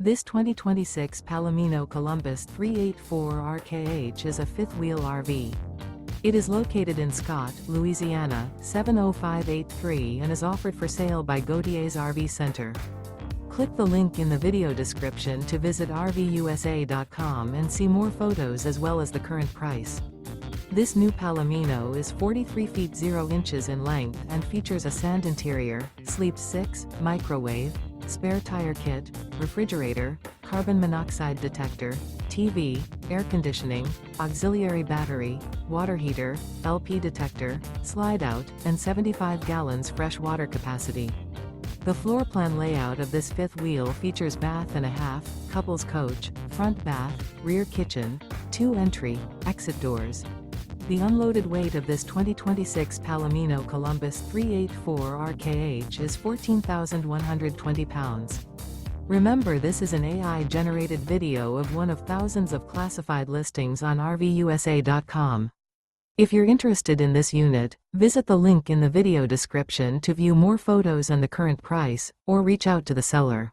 This 2026 Palomino Columbus 384RKH is a fifth-wheel RV. It is located in Scott, Louisiana, 70583 and is offered for sale by Gauthiers RV Center. Click the link in the video description to visit RVUSA.com and see more photos as well as the current price. This new Palomino is 43 feet 0 inches in length and features a sand interior, sleep 6, microwave, spare tire kit, refrigerator, carbon monoxide detector, TV, air conditioning, auxiliary battery, water heater, LP detector, slide out, and 75 gallons fresh water capacity. The floor plan layout of this fifth wheel features bath and a half, couples coach, front bath, rear kitchen, 2 entry, exit doors. The unloaded weight of this 2026 Palomino Columbus 384RKH is 14,120 pounds. Remember, this is an AI-generated video of one of thousands of classified listings on RVUSA.com. If you're interested in this unit, visit the link in the video description to view more photos and the current price, or reach out to the seller.